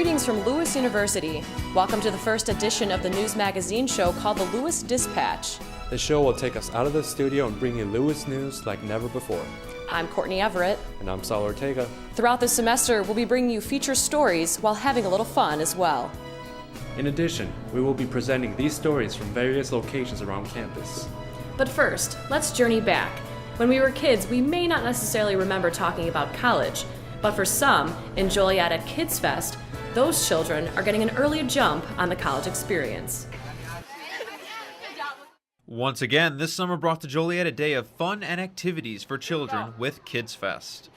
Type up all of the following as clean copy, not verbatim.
Greetings from Lewis University. Welcome to the first edition of the news magazine show called the Lewis Dispatch. The show will take us out of the studio and bring you Lewis news like never before. I'm Courtney Everett. And I'm Saul Ortega. Throughout the semester, we'll be bringing you feature stories while having a little fun as well. In addition, we will be presenting these stories from various locations around campus. But first, let's journey back. When we were kids, we may not necessarily remember talking about college, but for some, in Joliet at Kids Fest, those children are getting an early jump on the college experience. Once again, this summer brought to Joliet a day of fun and activities for children with Kids Fest.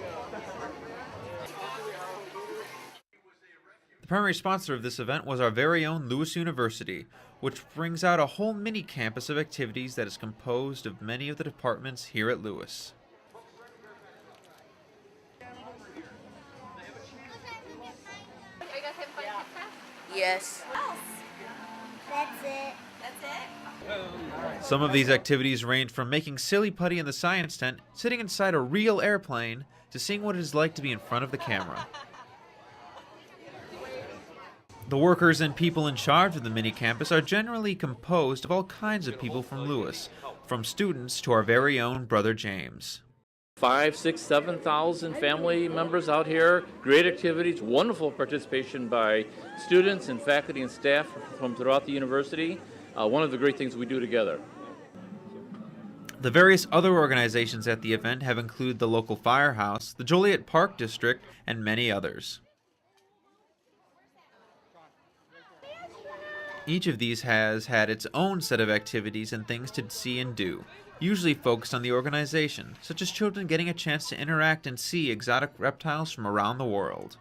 The primary sponsor of this event was our very own Lewis University, which brings out a whole mini campus of activities that is composed of many of the departments here at Lewis. Yes. That's it. Some of these activities range from making silly putty in the science tent, sitting inside a real airplane, to seeing what it is like to be in front of the camera. The workers and people in charge of the mini campus are generally composed of all kinds of people from Lewis, from students to our very own Brother James. 5, 6, 7,000 family members out here. Great activities, wonderful participation by students and faculty and staff from throughout the university. One of the great things we do together. The various other organizations at the event have included the local firehouse, the Joliet Park District, and many others. Each of these has had its own set of activities and things to see and do, usually focused on the organization, such as children getting a chance to interact and see exotic reptiles from around the world.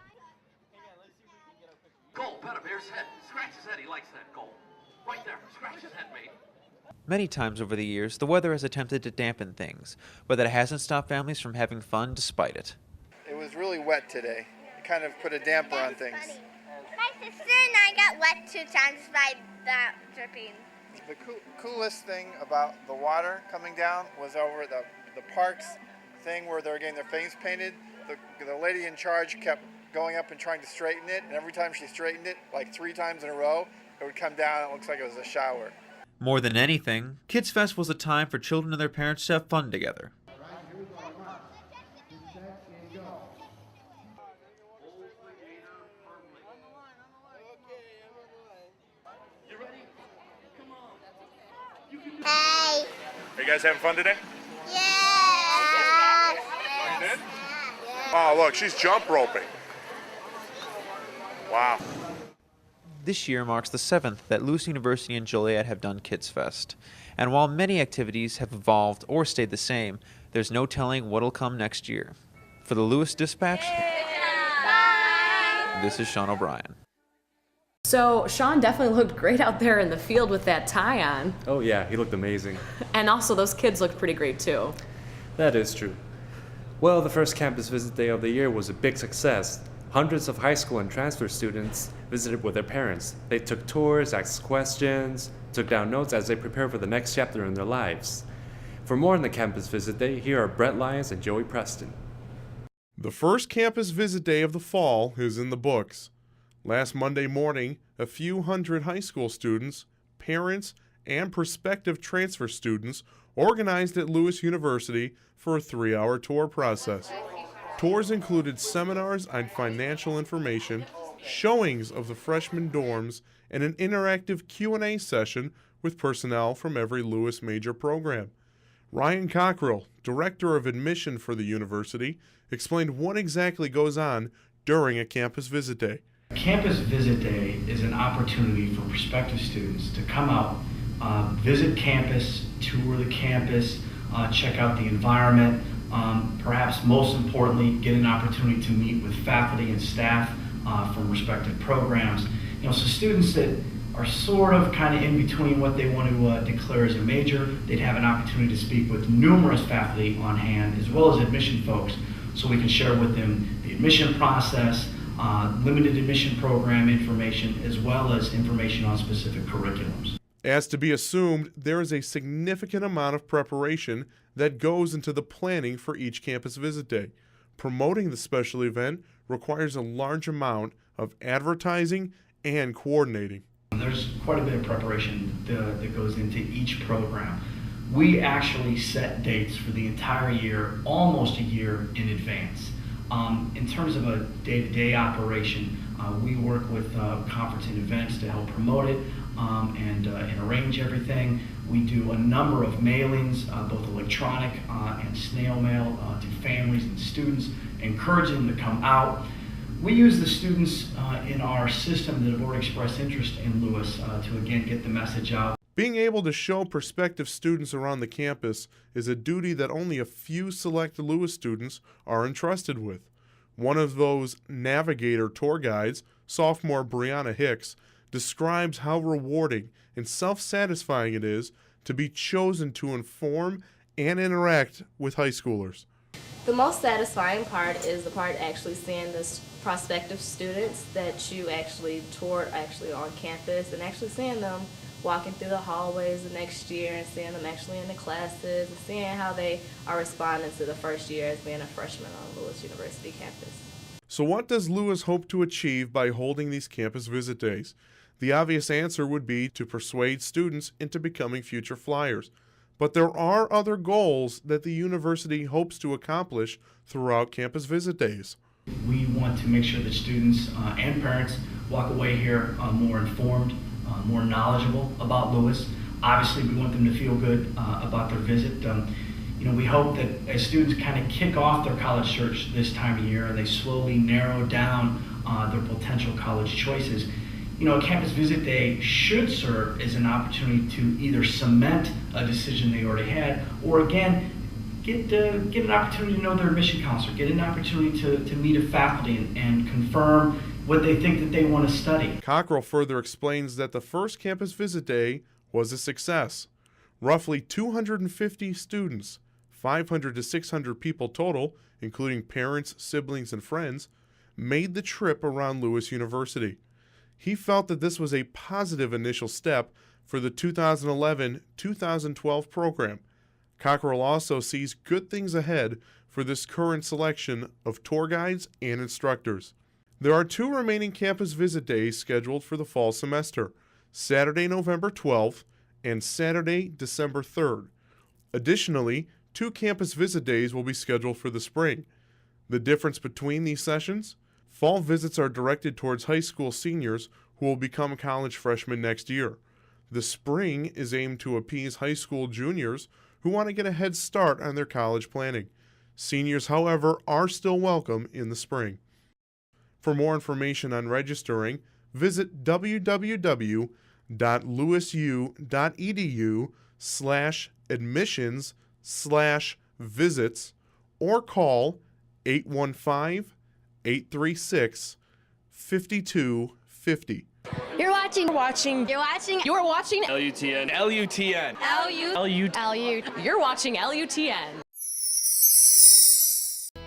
Goal, pet a bear's head. Scratch his head, he likes that. Goal. Right there, scratch his head, mate. Many times over the years, the weather has attempted to dampen things, but that hasn't stopped families from having fun despite it. It was really wet today. It kind of put a damper on things. My sister and I got wet 2 times by that dripping. The coolest thing about the water coming down was over the parks thing where they're getting their face painted. The lady in charge kept going up and trying to straighten it, and every time she straightened it, like 3 times in a row, it would come down and it looks like it was a shower. More than anything, Kids Fest was a time for children and their parents to have fun together. Hey. Are you guys having fun today? Yeah. You did? Oh, look, she's jump roping. Wow. This year marks the 7th that Lewis University and Joliet have done Kids Fest. And while many activities have evolved or stayed the same, there's no telling what'll come next year. For the Lewis Dispatch, this is Sean O'Brien. So, Sean definitely looked great out there in the field with that tie on. Oh yeah, he looked amazing. And also, those kids looked pretty great too. That is true. Well, the first campus visit day of the year was a big success. Hundreds of high school and transfer students visited with their parents. They took tours, asked questions, took down notes as they prepared for the next chapter in their lives. For more on the campus visit day, here are Brett Lyons and Joey Preston. The first campus visit day of the fall is in the books. Last Monday morning, a few hundred high school students, parents, and prospective transfer students organized at Lewis University for a 3-hour tour process. Tours included seminars on financial information, showings of the freshman dorms, and an interactive Q&A session with personnel from every Lewis major program. Ryan Cockrell, Director of Admission for the university, explained what exactly goes on during a campus visit day. Campus Visit Day is an opportunity for prospective students to come out, visit campus, tour the campus, check out the environment, perhaps most importantly, get an opportunity to meet with faculty and staff from respective programs. So students that are sort of kind of in between what they want to declare as a major, they'd have an opportunity to speak with numerous faculty on hand, as well as admission folks, so we can share with them the admission process, limited admission program information, as well as information on specific curriculums. As to be assumed, there is a significant amount of preparation that goes into the planning for each campus visit day. Promoting the special event requires a large amount of advertising and coordinating. There's quite a bit of preparation that goes into each program. We actually set dates for the entire year, almost a year in advance. In terms of a day-to-day operation, we work with conference and events to help promote it and arrange everything. We do a number of mailings, both electronic and snail mail, to families and students, encouraging them to come out. We use the students in our system that have already expressed interest in Lewis to again get the message out. Being able to show prospective students around the campus is a duty that only a few select Lewis students are entrusted with. One of those navigator tour guides, sophomore Brianna Hicks, describes how rewarding and self-satisfying it is to be chosen to inform and interact with high schoolers. The most satisfying part is the part actually seeing the prospective students that you actually toured on campus and actually seeing them walking through the hallways the next year and seeing them actually in the classes and seeing how they are responding to the first year as being a freshman on Lewis University campus. So what does Lewis hope to achieve by holding these campus visit days? The obvious answer would be to persuade students into becoming future Flyers. But there are other goals that the university hopes to accomplish throughout campus visit days. We want to make sure that students and parents walk away here more informed, more knowledgeable about Lewis. Obviously, we want them to feel good about their visit. We hope that as students kind of kick off their college search this time of year and they slowly narrow down their potential college choices, a campus visit day should serve as an opportunity to either cement a decision they already had, or again, get an opportunity to know their admission counselor, get an opportunity to meet a faculty and confirm what they think that they want to study. Cockrell further explains that the first campus visit day was a success. Roughly 250 students, 500 to 600 people total, including parents, siblings, and friends, made the trip around Lewis University. He felt that this was a positive initial step for the 2011-2012 program. Cockrell also sees good things ahead for this current selection of tour guides and instructors. There are 2 remaining campus visit days scheduled for the fall semester, Saturday, November 12th and Saturday, December 3rd. Additionally, 2 campus visit days will be scheduled for the spring. The difference between these sessions? Fall visits are directed towards high school seniors who will become college freshmen next year. The spring is aimed to appease high school juniors who want to get a head start on their college planning. Seniors, however, are still welcome in the spring. For more information on registering, visit www.luisu.edu/admissions/visits or call 815-836-5250. You're watching LUTN. You're watching LUTN.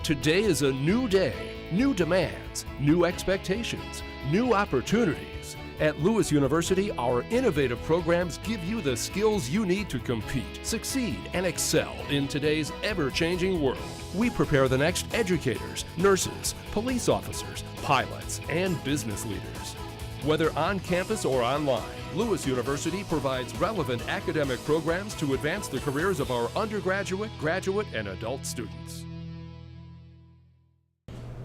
Today is a new day, new demands, new expectations, new opportunities. At Lewis University, our innovative programs give you the skills you need to compete, succeed, and excel in today's ever-changing world. We prepare the next educators, nurses, police officers, pilots, and business leaders. Whether on campus or online, Lewis University provides relevant academic programs to advance the careers of our undergraduate, graduate, and adult students.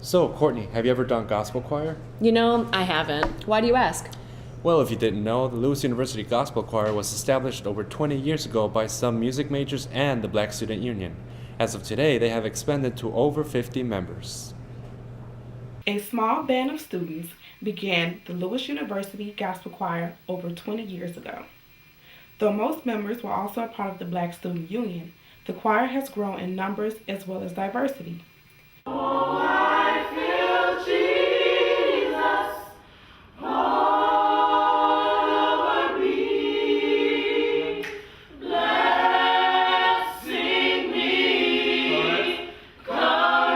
So, Courtney, have you ever done gospel choir? I haven't. Why do you ask? Well, if you didn't know, the Lewis University Gospel Choir was established over 20 years ago by some music majors and the Black Student Union. As of today, they have expanded to over 50 members. A small band of students began the Lewis University Gospel Choir over 20 years ago. Though most members were also a part of the Black Student Union, the choir has grown in numbers as well as diversity. Oh, I feel Jesus all over me, blessing me, caressing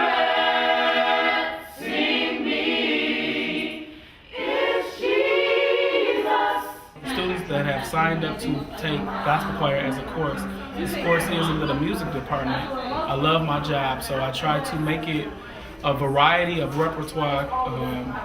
me, it's Jesus. Students that have signed up to take gospel choir as a course. This course is in the music department. I love my job, so I try to make it a variety of repertoire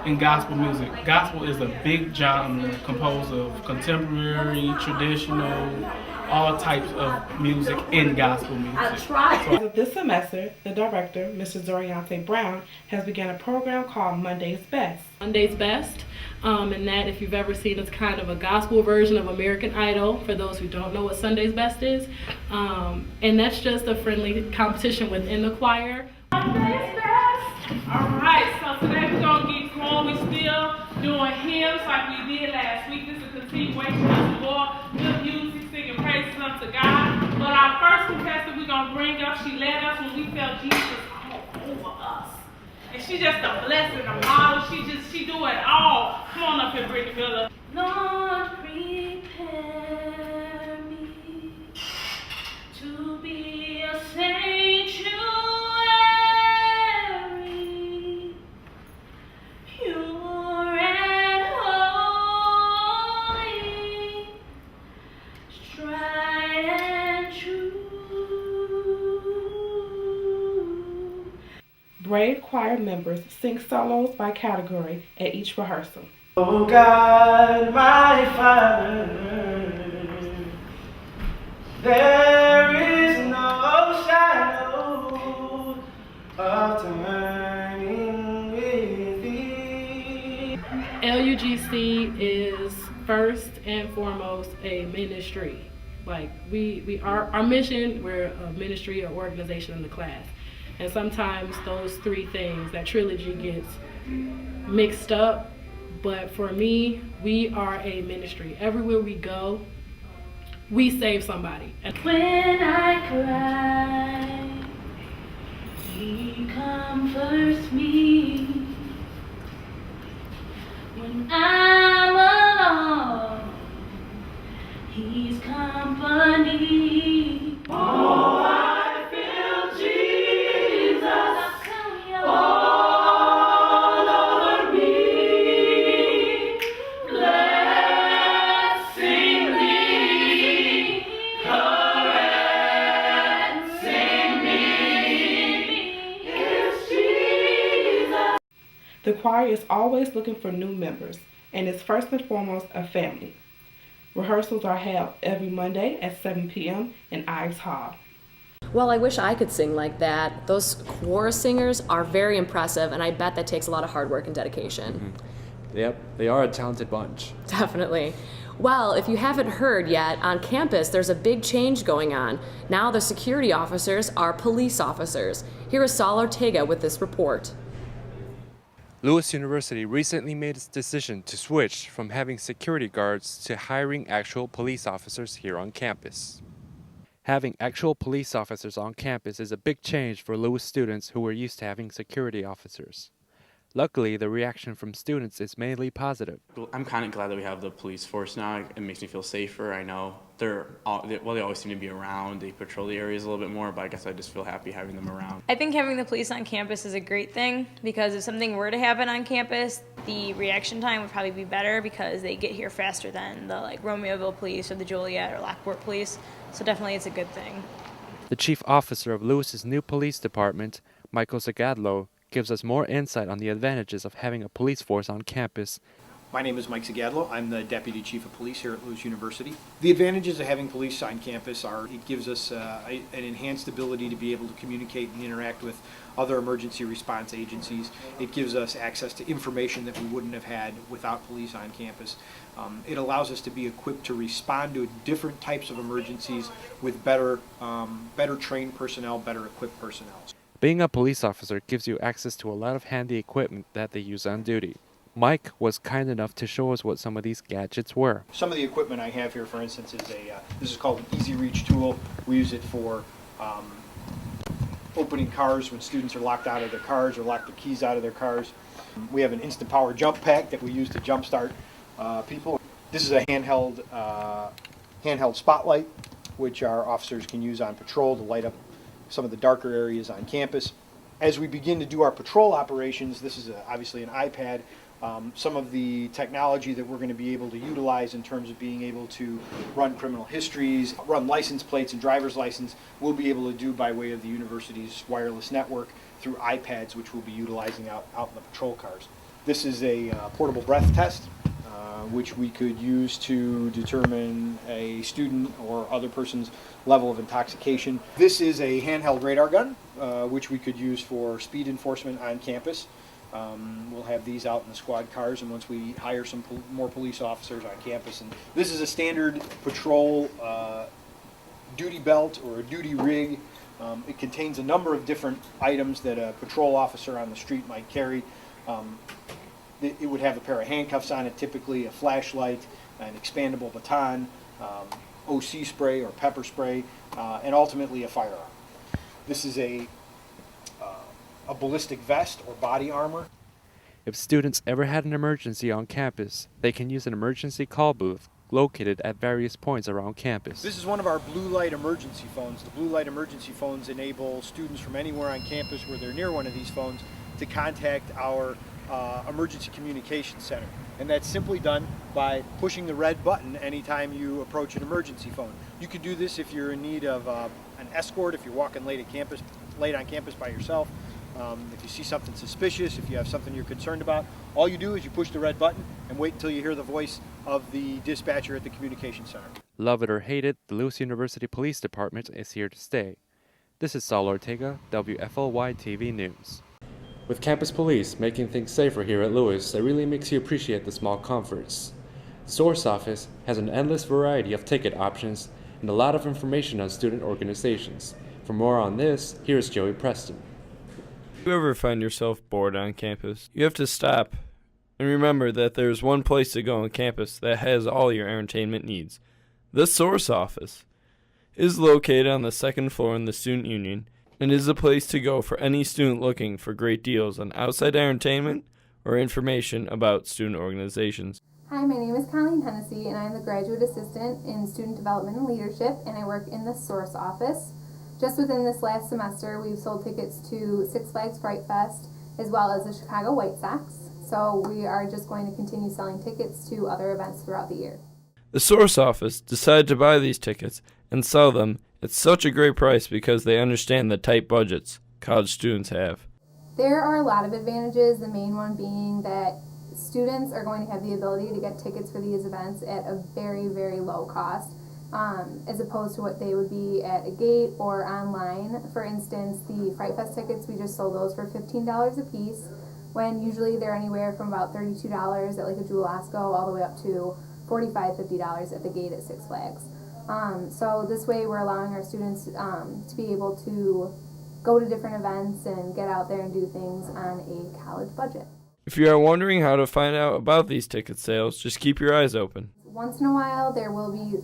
in gospel music. Gospel is a big genre composed of contemporary, traditional, all types of music in gospel music. As of this semester, the director, Mr. Zoriante Brown, has begun a program called Monday's Best. Monday's Best, and that, if you've ever seen, it's kind of a gospel version of American Idol, for those who don't know what Sunday's Best is. And that's just a friendly competition within the choir. Monday's Best. All right, so today we're going to get going. We're still doing hymns like we did last week. This is a continuation of more good music, singing praises unto God. But our first contestant we're going to bring up, she led us when we felt Jesus all over us. And she just a blessing, a model. She do it all. Come on up here, Brittany Miller. Lord, prepare me to be a sanctuary, pure and holy, tried and true. Brave choir members sing solos by category at each rehearsal. Oh God, my Father, there is no shadow of turning with thee. LUGC is first and foremost a ministry. Like our mission, we're a ministry or organization in the class. And sometimes those three things, that trilogy, gets mixed up. But for me, we are a ministry. Everywhere we go, we save somebody. When I cry, He comforts me. When I'm alone, He's company. Oh, I feel Jesus all over me, blessing me, caressing me. It's Jesus. The choir is always looking for new members and is first and foremost a family. Rehearsals are held every Monday at 7 p.m. in Ives Hall. Well, I wish I could sing like that. Those chorus singers are very impressive, and I bet that takes a lot of hard work and dedication. Yep, they are a talented bunch. Definitely. Well, if you haven't heard yet, on campus there's a big change going on. Now the security officers are police officers. Here is Saul Ortega with this report. Lewis University recently made its decision to switch from having security guards to hiring actual police officers here on campus. Having actual police officers on campus is a big change for Lewis students who were used to having security officers. Luckily, the reaction from students is mainly positive. I'm kind of glad that we have the police force now. It makes me feel safer. I know they always seem to be around. They patrol the areas a little bit more, but I guess I just feel happy having them around. I think having the police on campus is a great thing, because if something were to happen on campus, the reaction time would probably be better because they get here faster than the Romeoville police or the Joliet or Lockport police. So definitely it's a good thing. The chief officer of Lewis's new police department, Michael Zagadlo, gives us more insight on the advantages of having a police force on campus. My name is Mike Zagadlo. I'm the Deputy Chief of Police here at Lewis University. The advantages of having police on campus are it gives us an enhanced ability to be able to communicate and interact with other emergency response agencies. It gives us access to information that we wouldn't have had without police on campus. It allows us to be equipped to respond to different types of emergencies with better trained personnel, better equipped personnel. Being a police officer gives you access to a lot of handy equipment that they use on duty. Mike was kind enough to show us what some of these gadgets were. Some of the equipment I have here, for instance, is this is called an Easy Reach tool. We use it for opening cars when students are locked out of their cars or lock the keys out of their cars. We have an Instant Power Jump Pack that we use to jumpstart people. This is a handheld spotlight, which our officers can use on patrol to light up some of the darker areas on campus. As we begin to do our patrol operations, this is obviously an iPad. Some of the technology that we're going to be able to utilize in terms of being able to run criminal histories, run license plates and driver's license, we'll be able to do by way of the university's wireless network. through iPads, which we'll be utilizing out in the patrol cars. This is a portable breath test, which we could use to determine a student or other person's level of intoxication. This is a handheld radar gun, which we could use for speed enforcement on campus. We'll have these out in the squad cars, and once we hire some more police officers on campus. And this is a standard patrol duty belt or a duty rig. It contains a number of different items that a patrol officer on the street might carry. It would have a pair of handcuffs on it, typically a flashlight, an expandable baton, OC spray or pepper spray, and ultimately a firearm. This is a ballistic vest or body armor. If students ever had an emergency on campus, they can use an emergency call booth located at various points around campus. This is one of our blue light emergency phones. The blue light emergency phones enable students from anywhere on campus where they're near one of these phones to contact our emergency communication center. And that's simply done by pushing the red button anytime you approach an emergency phone. You can do this if you're in need of an escort, if you're walking late on campus by yourself. If you see something suspicious, if you have something you're concerned about, all you do is you push the red button and wait until you hear the voice of the dispatcher at the communication center. Love it or hate it, the Lewis University Police Department is here to stay. This is Saul Ortega, WFLY TV News. With campus police making things safer here at Lewis, it really makes you appreciate the small comforts. The Source Office has an endless variety of ticket options and a lot of information on student organizations. For more on this, here's Joey Preston. If you ever find yourself bored on campus, you have to stop and remember that there's one place to go on campus that has all your entertainment needs. The Source Office is located on the second floor in the Student Union and is a place to go for any student looking for great deals on outside entertainment or information about student organizations. Hi, my name is Colleen Hennessy, and I'm the Graduate Assistant in Student Development and Leadership, and I work in the Source Office. Just within this last semester, we've sold tickets to Six Flags Fright Fest, as well as the Chicago White Sox. So we are just going to continue selling tickets to other events throughout the year. The Source Office decided to buy these tickets and sell them at such a great price because they understand the tight budgets college students have. There are a lot of advantages, the main one being that students are going to have the ability to get tickets for these events at a very, very low cost, as opposed to what they would be at a gate or online. For instance, the Fright Fest tickets, we just sold those for $15 a piece, when usually they're anywhere from about $32 at like a Jewel Osco all the way up to $45, $50 at the gate at Six Flags. So this way we're allowing our students to be able to go to different events and get out there and do things on a college budget. If you are wondering how to find out about these ticket sales, just keep your eyes open. Once in a while there will be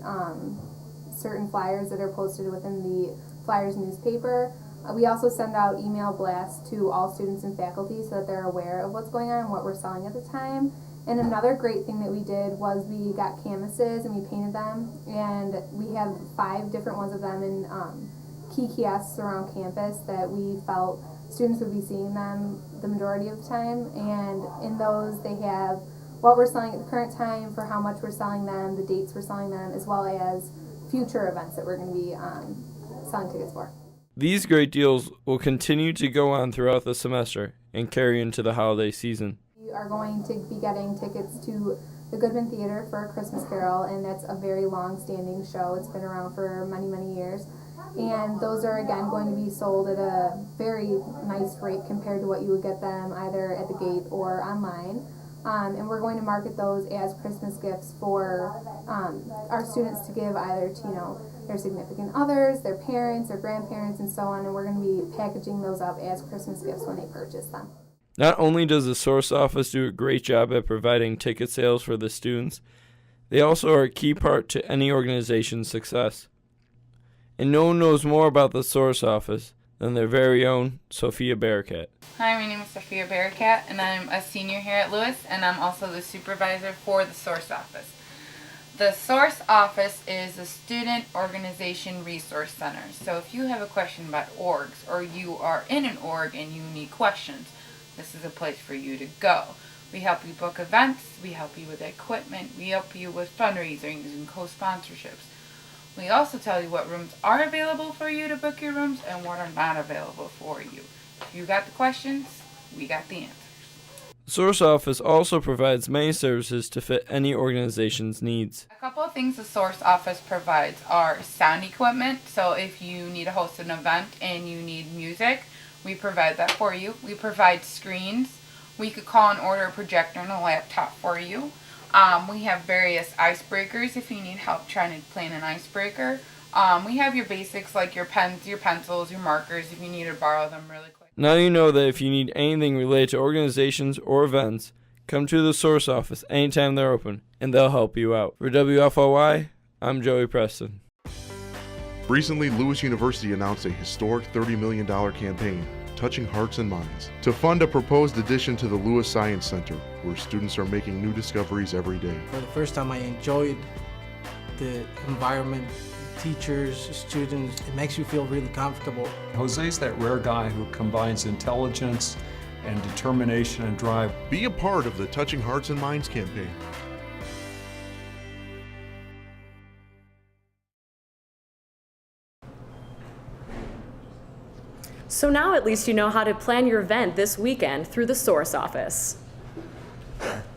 certain flyers that are posted within the Flyers newspaper. We also send out email blasts to all students and faculty so that they're aware of what's going on and what we're selling at the time. And another great thing that we did was we got canvases and we painted them, and we have 5 different ones of them in key kiosks around campus that we felt students would be seeing them the majority of the time. And in those they have what we're selling at the current time, for how much we're selling them, the dates we're selling them, as well as future events that we're going to be selling tickets for. These great deals will continue to go on throughout the semester and carry into the holiday season. We are going to be getting tickets to the Goodman Theater for A Christmas Carol, and that's a very long-standing show. It's been around for many, many years. And those are, again, going to be sold at a very nice rate compared to what you would get them either at the gate or online. And we're going to market those as Christmas gifts for our students to give either to, their significant others, their parents, their grandparents, and so on. And we're going to be packaging those up as Christmas gifts when they purchase them. Not only does the Source Office do a great job at providing ticket sales for the students, they also are a key part to any organization's success. And no one knows more about the Source Office than their very own Sophia Bearcat. Hi, my name is Sophia Bearcat, and I'm a senior here at Lewis, and I'm also the supervisor for the Source Office. The Source Office is a student organization resource center. So if you have a question about orgs, or you are in an org and you need questions, this is a place for you to go. We help you book events, we help you with equipment, we help you with fundraisings and co-sponsorships. We also tell you what rooms are available for you to book your rooms and what are not available for you. You got the questions, we got the answers. The Source Office also provides many services to fit any organization's needs. A couple of things the Source Office provides are sound equipment. So if you need to host an event and you need music, we provide that for you. We provide screens. We could call and order a projector and a laptop for you. We have various icebreakers if you need help trying to plan an icebreaker. We have your basics like your pens, your pencils, your markers if you need to borrow them really quick. Now you know that if you need anything related to organizations or events, come to the Source Office anytime they're open, and they'll help you out. For WFOY, I'm Joey Preston. Recently, Lewis University announced a historic $30 million campaign, Touching Hearts and Minds, to fund a proposed addition to the Lewis Science Center, where students are making new discoveries every day. For the first time, I enjoyed the environment, teachers, students. It makes you feel really comfortable. Jose's that rare guy who combines intelligence and determination and drive. Be a part of the Touching Hearts and Minds campaign. So now at least you know how to plan your event this weekend through the Source Office.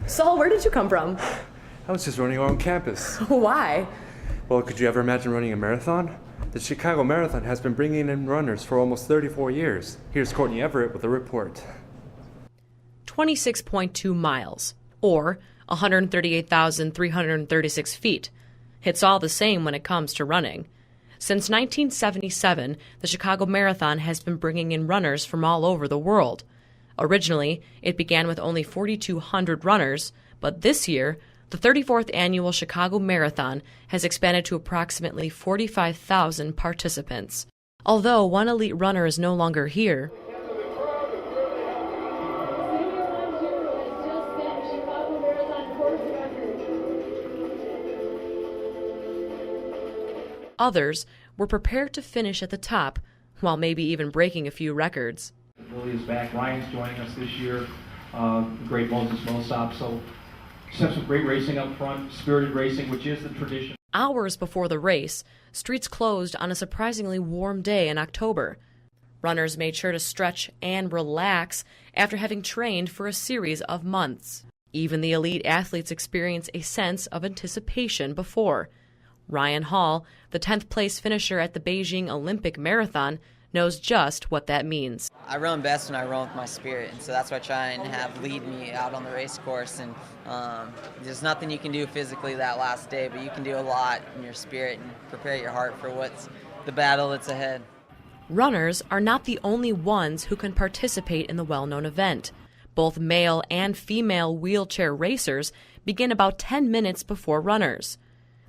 Saul, where did you come from? I was just running around campus. Why? Well, could you ever imagine running a marathon? The Chicago Marathon has been bringing in runners for almost 34 years. Here's Courtney Everett with a report. 26.2 miles, or 138,336 feet. It's all the same when it comes to running. Since 1977, the Chicago Marathon has been bringing in runners from all over the world. Originally, it began with only 4,200 runners, but this year, the 34th annual Chicago Marathon has expanded to approximately 45,000 participants. Although one elite runner is no longer here, others were prepared to finish at the top, while maybe even breaking a few records. Lily is back. Ryan's joining us this year. Great Moses Millsop. So just have some great racing up front, spirited racing, which is the tradition. Hours before the race, streets closed on a surprisingly warm day in October. Runners made sure to stretch and relax after having trained for a series of months. Even the elite athletes experience a sense of anticipation before. Ryan Hall, the 10th place finisher at the Beijing Olympic Marathon, knows just what that means. I run best when I run with my spirit, and so that's what I try and have lead me out on the race course. And there's nothing you can do physically that last day, but you can do a lot in your spirit and prepare your heart for what's the battle that's ahead. Runners are not the only ones who can participate in the well-known event. Both male and female wheelchair racers begin about 10 minutes before runners.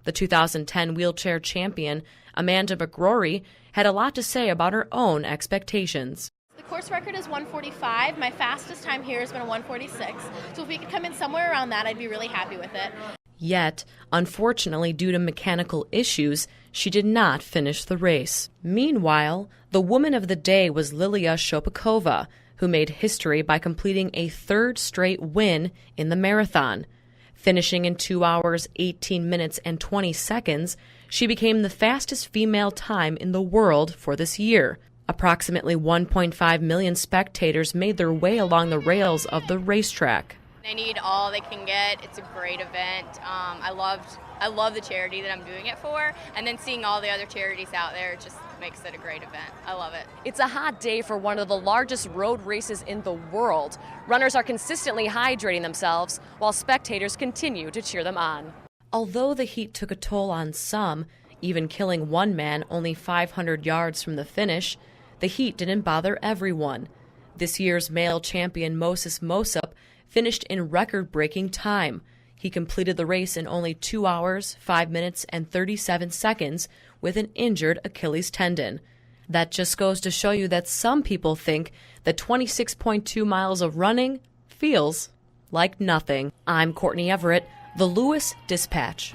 The 2010 wheelchair champion, Amanda McGrory, had a lot to say about her own expectations. The course record is 1:45. My fastest time here has been a 1:46. So if we could come in somewhere around that, I'd be really happy with it. Yet, unfortunately, due to mechanical issues, she did not finish the race. Meanwhile, the woman of the day was Lilia Shopakova, who made history by completing a third straight win in the marathon. Finishing in 2 hours, 18 minutes, and 20 seconds, she became the fastest female time in the world for this year. Approximately 1.5 million spectators made their way along the rails of the racetrack. They need all they can get. It's a great event. I love the charity that I'm doing it for, and then seeing all the other charities out there just makes it a great event. I love it. It's a hot day for one of the largest road races in the world. Runners are consistently hydrating themselves while spectators continue to cheer them on. Although the heat took a toll on some, even killing one man only 500 yards from the finish, the heat didn't bother everyone. This year's male champion Moses Mosop finished in record-breaking time. He completed the race in only 2 hours, 5 minutes, and 37 seconds with an injured Achilles tendon. That just goes to show you that some people think that 26.2 miles of running feels like nothing. I'm Courtney Everett, the Lewis Dispatch.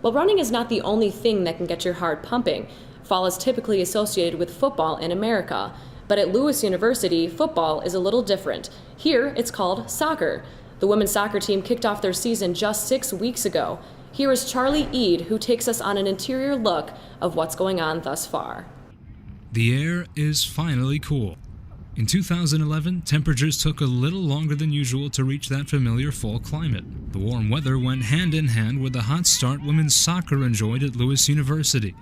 Well, running is not the only thing that can get your heart pumping. Fall is typically associated with football in America. But at Lewis University, football is a little different. Here, it's called soccer. The women's soccer team kicked off their season just 6 weeks ago. Here is Charlie Eade, who takes us on an interior look of what's going on thus far. The air is finally cool. In 2011, temperatures took a little longer than usual to reach that familiar fall climate. The warm weather went hand in hand with the hot start women's soccer enjoyed at Lewis University.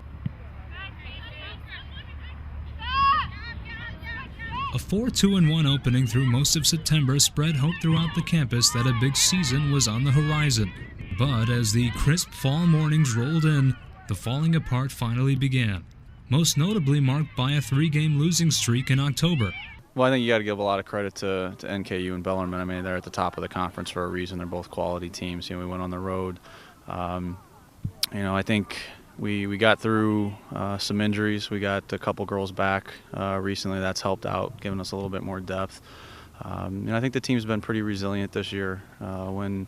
A 4-2-1 opening through most of September spread hope throughout the campus that a big season was on the horizon. But as the crisp fall mornings rolled in, the falling apart finally began, most notably marked by a 3-game losing streak in October. Well, I think you got to give a lot of credit to NKU and Bellarmine. I mean, they're at the top of the conference for a reason. They're both quality teams. You know, we went on the road. I think we got through some injuries. We got a couple girls back recently. That's helped out, giving us a little bit more depth. I think the team's been pretty resilient this year. When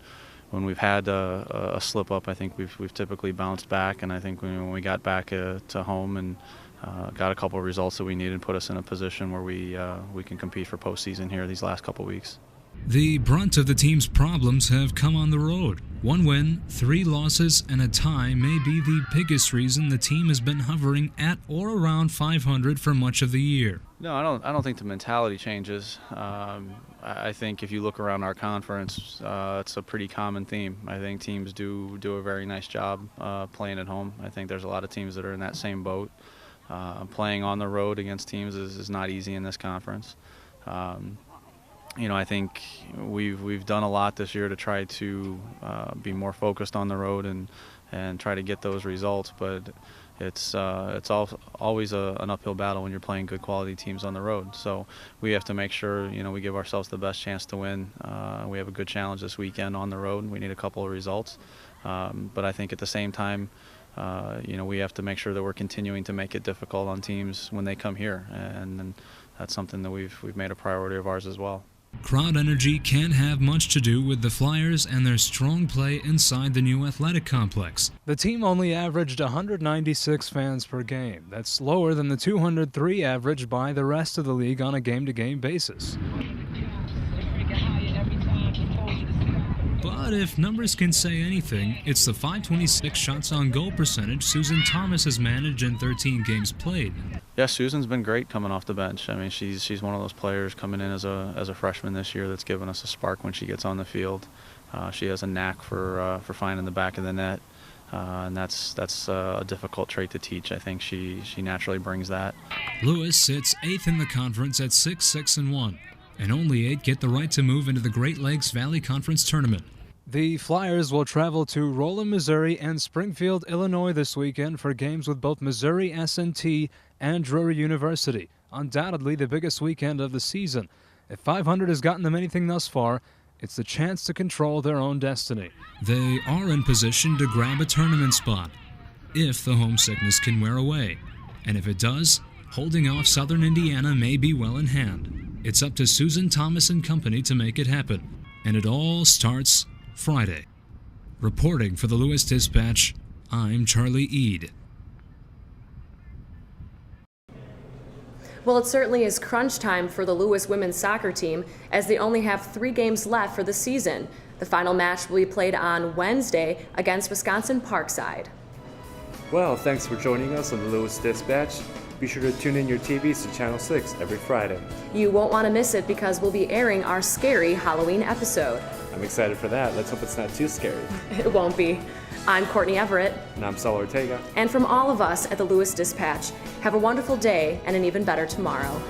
we've had a slip up, I think we've typically bounced back. And I think when we got back to home and got a couple of results that we needed and put us in a position where we can compete for postseason here these last couple weeks. The brunt of the team's problems have come on the road. 1 win, 3 losses, and a tie may be the biggest reason the team has been hovering at or around 500 for much of the year. No, I don't think the mentality changes. I think if you look around our conference, it's a pretty common theme. I think teams do a very nice job playing at home. I think there's a lot of teams that are in that same boat. Playing on the road against teams is not easy in this conference. I think we've done a lot this year to try to be more focused on the road and try to get those results, but it's always an uphill battle when you're playing good quality teams on the road. So we have to make sure we give ourselves the best chance to win. We have a good challenge this weekend on the road. We need a couple of results, but I think at the same time, we have to make sure that we're continuing to make it difficult on teams when they come here, and that's something that we've made a priority of ours as well. Crowd energy can't have much to do with the Flyers and their strong play inside the new athletic complex. The team only averaged 196 fans per game. That's lower than the 203 averaged by the rest of the league on a game-to-game basis. But if numbers can say anything, it's the .526 shots on goal percentage Susan Thomas has managed in 13 games played. Yeah, Susan's been great coming off the bench. I mean, she's one of those players coming in as a freshman this year that's given us a spark when she gets on the field. She has a knack for finding the back of the net, and that's a difficult trait to teach. I think she naturally brings that. Lewis sits 8th in the conference at 6-6-1. And only 8 get the right to move into the Great Lakes Valley Conference Tournament. The Flyers will travel to Roland, Missouri and Springfield, Illinois this weekend for games with both Missouri S&T and Drury University. Undoubtedly the biggest weekend of the season. If 500 has gotten them anything thus far, it's the chance to control their own destiny. They are in position to grab a tournament spot, if the homesickness can wear away. And if it does, holding off Southern Indiana may be well in hand. It's up to Susan Thomas and company to make it happen. And it all starts Friday. Reporting for the Lewis Dispatch, I'm Charlie Eade. Well, it certainly is crunch time for the Lewis women's soccer team, as they only have 3 games left for the season. The final match will be played on Wednesday against Wisconsin Parkside. Well, thanks for joining us on the Lewis Dispatch. Be sure to tune in your TVs to Channel 6 every Friday. You won't want to miss it because we'll be airing our scary Halloween episode. I'm excited for that. Let's hope it's not too scary. It won't be. I'm Courtney Everett. And I'm Saul Ortega. And from all of us at the Lewis Dispatch, have a wonderful day and an even better tomorrow.